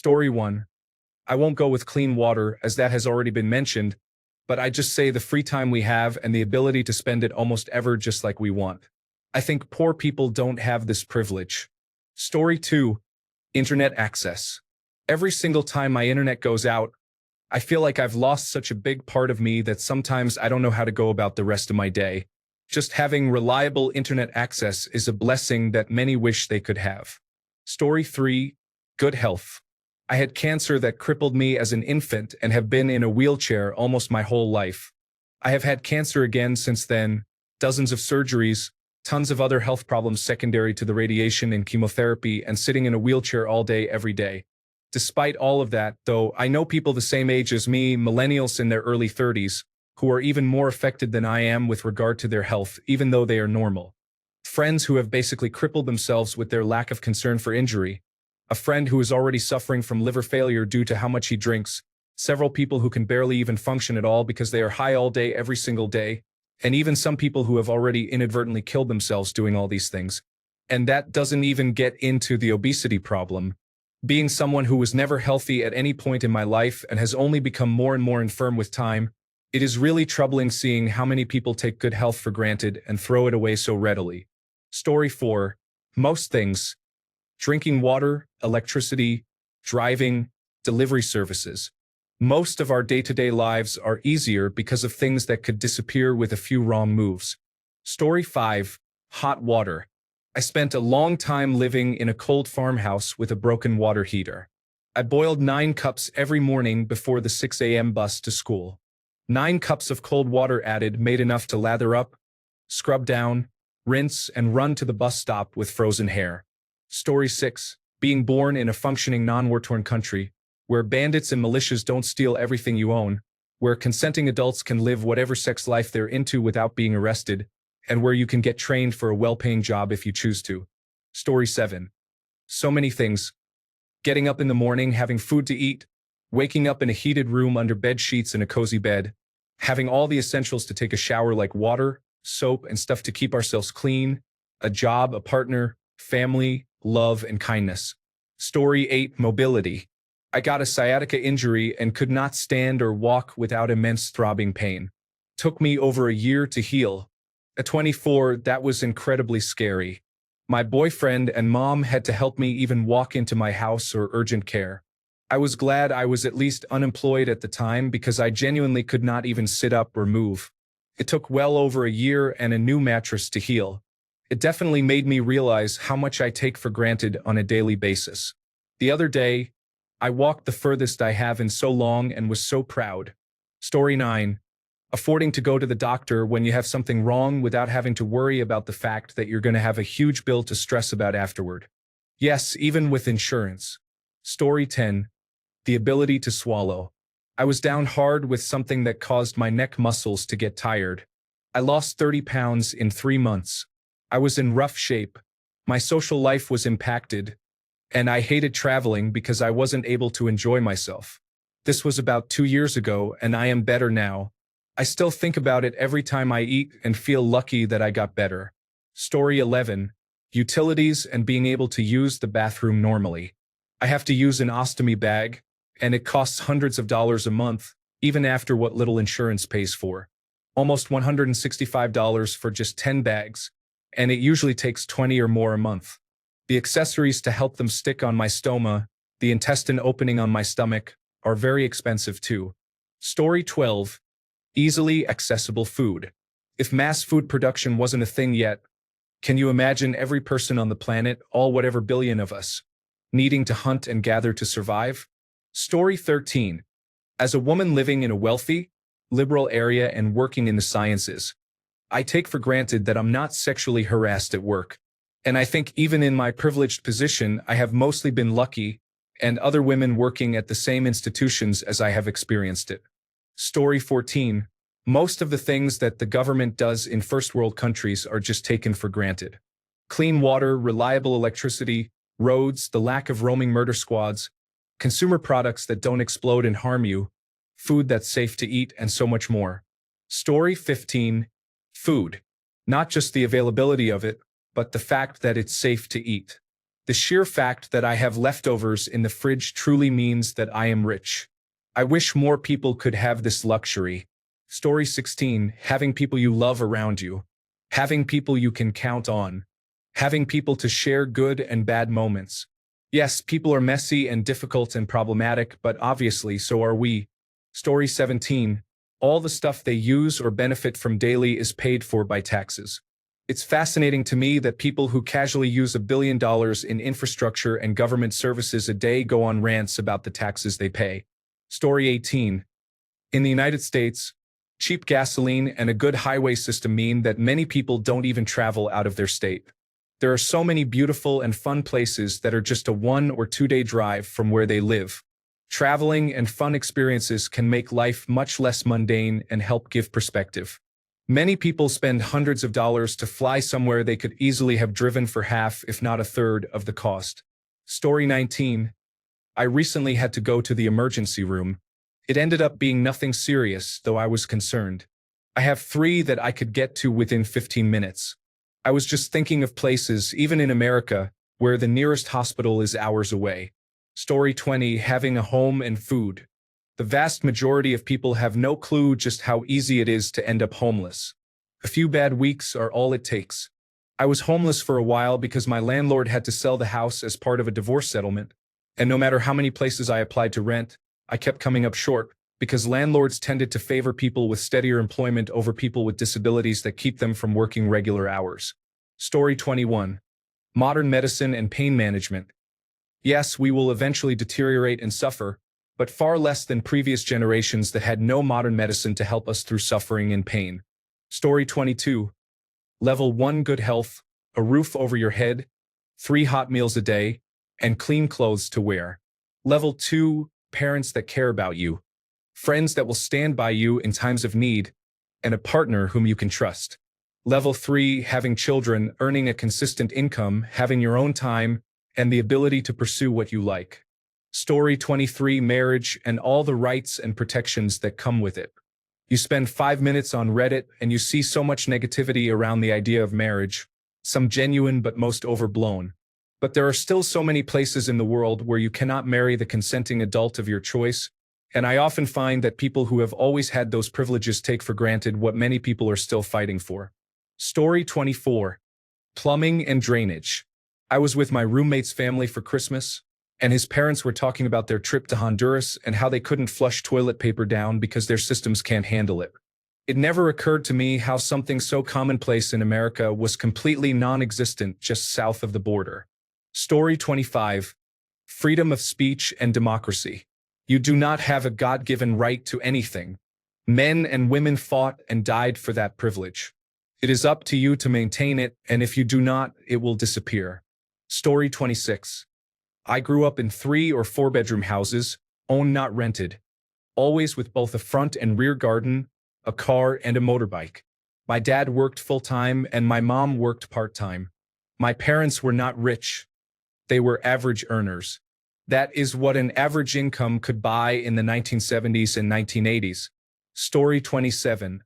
Story 1. I won't go with clean water as that has already been mentioned, but I just say the free time we have and the ability to spend it almost ever just like we want. I think poor people don't have this privilege. Story 2. Internet access. Every single time my internet goes out, I feel like I've lost such a big part of me that sometimes I don't know how to go about the rest of my day. Just having reliable internet access is a blessing that many wish they could have. Story 3. Good health. I had cancer that crippled me as an infant and have been in a wheelchair almost my whole life. I have had cancer again since then, dozens of surgeries, tons of other health problems secondary to the radiation and chemotherapy, and sitting in a wheelchair all day every day. Despite all of that, though, I know people the same age as me, millennials in their early 30s, who are even more affected than I am with regard to their health, even though they are normal. Friends who have basically crippled themselves with their lack of concern for injury. A friend who is already suffering from liver failure due to how much he drinks. Several people who can barely even function at all because they are high all day every single day. And even some people who have already inadvertently killed themselves doing all these things. And that doesn't even get into the obesity problem. Being someone who was never healthy at any point in my life and has only become more and more infirm with time, it is really troubling seeing how many people take good health for granted and throw it away so readily. Story 4. Most things. Drinking water, electricity, driving, delivery services. Most of our day-to-day lives are easier because of things that could disappear with a few wrong moves. Story 5. Hot water. I spent a long time living in a cold farmhouse with a broken water heater. I boiled 9 cups every morning before the 6 a.m. bus to school. 9 cups of cold water added made enough to lather up, scrub down, rinse, and run to the bus stop with frozen hair. Story 6. Being born in a functioning non-war-torn country, where bandits and militias don't steal everything you own, where consenting adults can live whatever sex life they're into without being arrested, and where you can get trained for a well-paying job if you choose to. Story 7. So many things. Getting up in the morning, having food to eat, waking up in a heated room under bed sheets and a cozy bed, having all the essentials to take a shower like water, soap, and stuff to keep ourselves clean, a job, a partner, family, love, and kindness. Story 8. Mobility. I got a sciatica injury and could not stand or walk without immense throbbing pain. Took me over a year to heal. At 24, that was incredibly scary. My boyfriend and mom had to help me even walk into my house or urgent care. I was glad I was at least unemployed at the time because I genuinely could not even sit up or move. It took well over a year and a new mattress to heal. It definitely made me realize how much I take for granted on a daily basis. The other day, I walked the furthest I have in so long and was so proud. Story 9. Affording to go to the doctor when you have something wrong without having to worry about the fact that you're going to have a huge bill to stress about afterward. Yes, even with insurance. Story 10. The ability to swallow. I was down hard with something that caused my neck muscles to get tired. I lost 30 pounds in 3 months. I was in rough shape. My social life was impacted, and I hated traveling because I wasn't able to enjoy myself. This was about 2 years ago, and I am better now. I still think about it every time I eat and feel lucky that I got better. Story 11. Utilities and being able to use the bathroom normally. I have to use an ostomy bag, and it costs hundreds of dollars a month, even after what little insurance pays for. Almost $165 for just 10 bags, and it usually takes 20 or more a month. The accessories to help them stick on my stoma, the intestine opening on my stomach, are very expensive too. Story 12. Easily accessible food. If mass food production wasn't a thing yet, can you imagine every person on the planet, all whatever billion of us, needing to hunt and gather to survive? Story 13. As a woman living in a wealthy, liberal area and working in the sciences, I take for granted that I'm not sexually harassed at work. And I think even in my privileged position, I have mostly been lucky, and other women working at the same institutions as I have experienced it. Story 14. Most of the things that the government does in first world countries are just taken for granted. Clean water, reliable electricity, roads, the lack of roaming murder squads, consumer products that don't explode and harm you, food that's safe to eat, and so much more. Story 15. Food. Not just the availability of it, but the fact that it's safe to eat. The sheer fact that I have leftovers in the fridge truly means that I am rich. I wish more people could have this luxury. Story 16, having people you love around you. Having people you can count on. Having people to share good and bad moments. Yes, people are messy and difficult and problematic, but obviously so are we. Story 17, all the stuff they use or benefit from daily is paid for by taxes. It's fascinating to me that people who casually use $1 billion in infrastructure and government services a day go on rants about the taxes they pay. Story 18. In the United States, cheap gasoline and a good highway system mean that many people don't even travel out of their state. There are so many beautiful and fun places that are just a 1 or 2 day drive from where they live. Traveling and fun experiences can make life much less mundane and help give perspective. Many people spend hundreds of dollars to fly somewhere they could easily have driven for half, if not a third, of the cost. Story 19. I recently had to go to the emergency room. It ended up being nothing serious, though I was concerned. I have 3 that I could get to within 15 minutes. I was just thinking of places, even in America, where the nearest hospital is hours away. Story 20. Having a home and food. The vast majority of people have no clue just how easy it is to end up homeless. A few bad weeks are all it takes. I was homeless for a while because my landlord had to sell the house as part of a divorce settlement, and no matter how many places I applied to rent, I kept coming up short because landlords tended to favor people with steadier employment over people with disabilities that keep them from working regular hours. Story 21. Modern medicine and pain management. Yes, we will eventually deteriorate and suffer, but far less than previous generations that had no modern medicine to help us through suffering and pain. Story 22. Level 1 good health, a roof over your head, 3 hot meals a day, and clean clothes to wear. Level 2, parents that care about you, friends that will stand by you in times of need, and a partner whom you can trust. Level 3, having children, earning a consistent income, having your own time, and the ability to pursue what you like. Story 23, marriage and all the rights and protections that come with it. You spend 5 minutes on Reddit and you see so much negativity around the idea of marriage, some genuine but most overblown. But there are still so many places in the world where you cannot marry the consenting adult of your choice, and I often find that people who have always had those privileges take for granted what many people are still fighting for. Story 24. Plumbing and drainage. I was with my roommate's family for Christmas, and his parents were talking about their trip to Honduras and how they couldn't flush toilet paper down because their systems can't handle it. It never occurred to me how something so commonplace in America was completely non-existent just south of the border. Story 25. Freedom of speech and democracy. You do not have a God-given right to anything. Men and women fought and died for that privilege. It is up to you to maintain it, and if you do not, it will disappear. Story 26. I grew up in 3 or 4 bedroom houses, owned not rented, always with both a front and rear garden, a car, and a motorbike. My dad worked full-time and my mom worked part-time. My parents were not rich. They were average earners. That is what an average income could buy in the 1970s and 1980s. Story 27.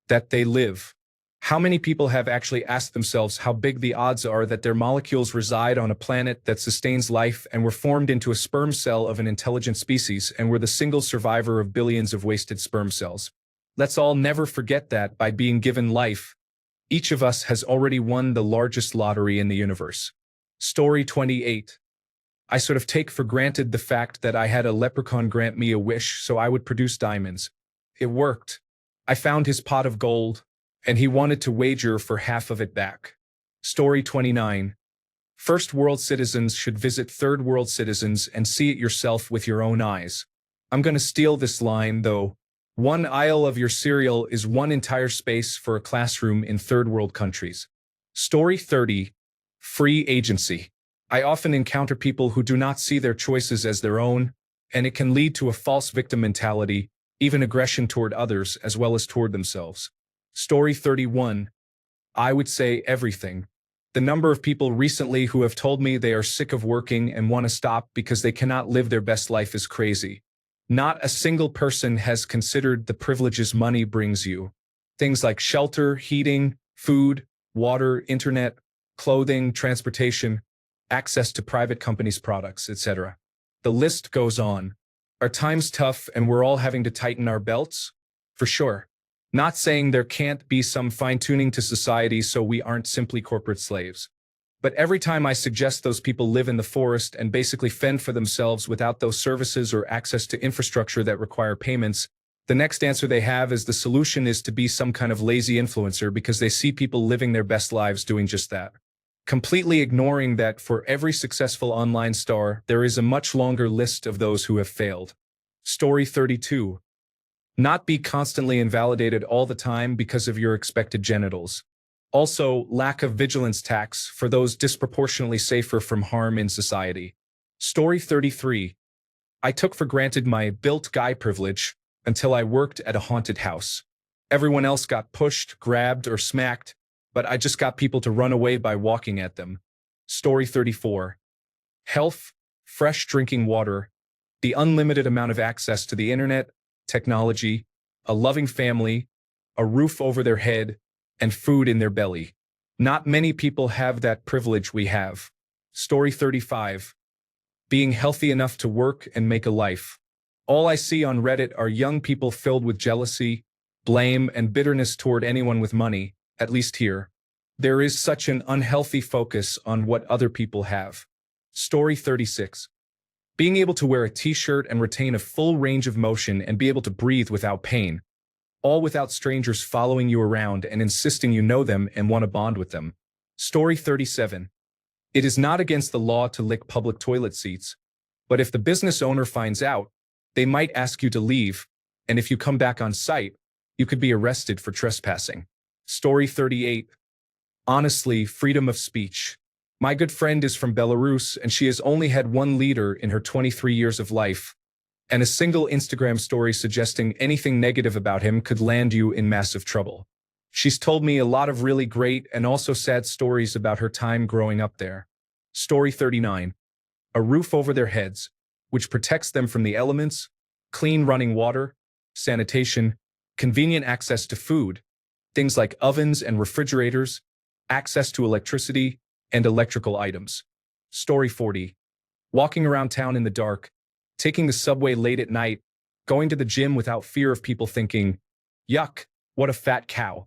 That they live. How many people have actually asked themselves how big the odds are that their molecules reside on a planet that sustains life and were formed into a sperm cell of an intelligent species and were the single survivor of billions of wasted sperm cells? Let's all never forget that by being given life, each of us has already won the largest lottery in the universe. Story 28. I sort of take for granted the fact that I had a leprechaun grant me a wish so I would produce diamonds. It worked. I found his pot of gold, and he wanted to wager for half of it back. Story 29. First world citizens should visit third world citizens and see it yourself with your own eyes. I'm gonna steal this line, though. 1 aisle of your cereal is 1 entire space for a classroom in third world countries. Story 30. Free agency. I often encounter people who do not see their choices as their own, and it can lead to a false victim mentality, even aggression toward others as well as toward themselves. Story 31. I would say everything. The number of people recently who have told me they are sick of working and want to stop because they cannot live their best life is crazy. Not a single person has considered the privileges money brings you. Things like shelter, heating, food, water, internet, clothing, transportation. access to private companies' products, etc. The list goes on. Are times tough and we're all having to tighten our belts? For sure. Not saying there can't be some fine-tuning to society so we aren't simply corporate slaves. But every time I suggest those people live in the forest and basically fend for themselves without those services or access to infrastructure that require payments, the next answer they have is the solution is to be some kind of lazy influencer because they see people living their best lives doing just that. Completely ignoring that for every successful online star, there is a much longer list of those who have failed. Story 32. Not be constantly invalidated all the time because of your expected genitals. Also, lack of vigilance tax for those disproportionately safer from harm in society. Story 33. I took for granted my built guy privilege until I worked at a haunted house. Everyone else got pushed, grabbed, or smacked, but I just got people to run away by walking at them. Story 34. Health, fresh drinking water, the unlimited amount of access to the internet, technology, a loving family, a roof over their head, and food in their belly. Not many people have that privilege we have. Story 35. Being healthy enough to work and make a life. All I see on Reddit are young people filled with jealousy, blame, and bitterness toward anyone with money, at least here. There is such an unhealthy focus on what other people have. Story 36. Being able to wear a t-shirt and retain a full range of motion and be able to breathe without pain. All without strangers following you around and insisting you know them and want to bond with them. Story 37. It is not against the law to lick public toilet seats, but if the business owner finds out, they might ask you to leave, and if you come back on site, you could be arrested for trespassing. Story 38. Honestly, freedom of speech. My good friend is from Belarus, and she has only had one leader in her 23 years of life, and a single Instagram story suggesting anything negative about him could land you in massive trouble. She's told me a lot of really great and also sad stories about her time growing up there. Story 39. A roof over their heads, which protects them from the elements, clean running water, sanitation, convenient access to food, things like ovens and refrigerators, access to electricity, and electrical items. Story 40. Walking around town in the dark, taking the subway late at night, going to the gym without fear of people thinking, yuck, what a fat cow.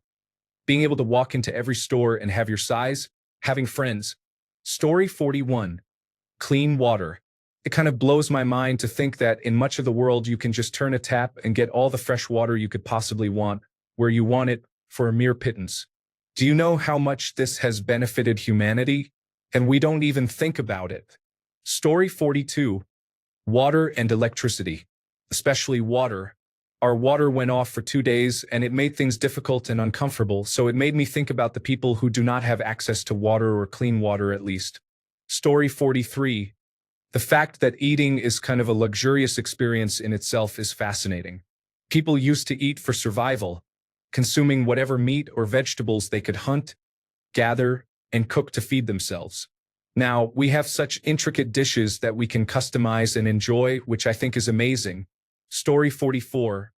Being able to walk into every store and have your size, having friends. Story 41. Clean water. It kind of blows my mind to think that in much of the world you can just turn a tap and get all the fresh water you could possibly want, where you want it, for a mere pittance. Do you know how much this has benefited humanity? And we don't even think about it. Story 42. Water and electricity. Especially water. Our water went off for 2 days and it made things difficult and uncomfortable, so it made me think about the people who do not have access to water or clean water at least. Story 43. The fact that eating is kind of a luxurious experience in itself is fascinating. People used to eat for survival, consuming whatever meat or vegetables they could hunt, gather, and cook to feed themselves. Now, we have such intricate dishes that we can customize and enjoy, which I think is amazing. Story 44.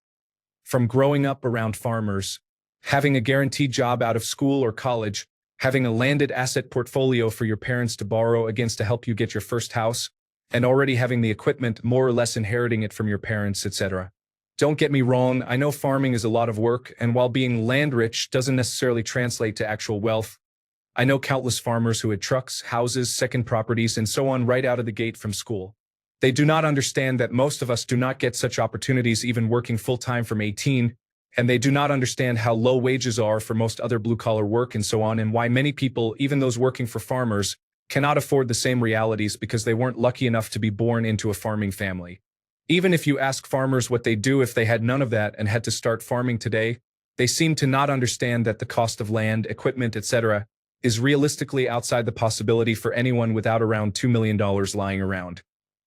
From growing up around farmers, having a guaranteed job out of school or college, having a landed asset portfolio for your parents to borrow against to help you get your first house, and already having the equipment, more or less inheriting it from your parents, etc. Don't get me wrong, I know farming is a lot of work, and while being land-rich doesn't necessarily translate to actual wealth, I know countless farmers who had trucks, houses, second properties, and so on right out of the gate from school. They do not understand that most of us do not get such opportunities even working full-time from 18, and they do not understand how low wages are for most other blue-collar work and so on, and why many people, even those working for farmers, cannot afford the same realities because they weren't lucky enough to be born into a farming family. Even if you ask farmers what they'd do if they had none of that and had to start farming today, they seem to not understand that the cost of land, equipment, etc., is realistically outside the possibility for anyone without around $2 million lying around.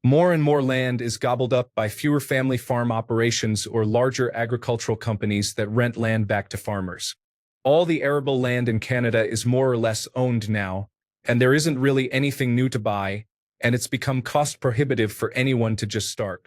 More and more land is gobbled up by fewer family farm operations or larger agricultural companies that rent land back to farmers. All the arable land in Canada is more or less owned now, and there isn't really anything new to buy, and it's become cost prohibitive for anyone to just start.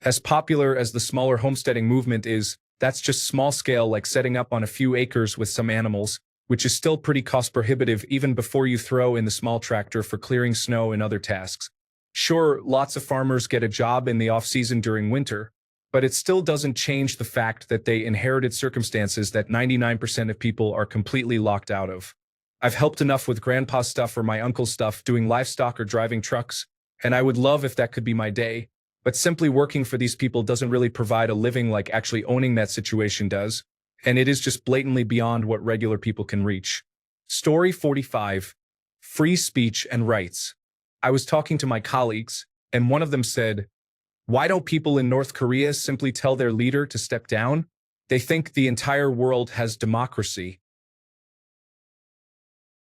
As popular as the smaller homesteading movement is, that's just small scale, like setting up on a few acres with some animals, which is still pretty cost prohibitive even before you throw in the small tractor for clearing snow and other tasks. Sure, lots of farmers get a job in the off-season during winter, but it still doesn't change the fact that they inherited circumstances that 99% of people are completely locked out of. I've helped enough with grandpa's stuff or my uncle's stuff doing livestock or driving trucks, and I would love if that could be my day, but simply working for these people doesn't really provide a living like actually owning that situation does, and it is just blatantly beyond what regular people can reach. Story 45. Free speech and rights. I was talking to my colleagues, and one of them said, "Why don't people in North Korea simply tell their leader to step down? They think the entire world has democracy."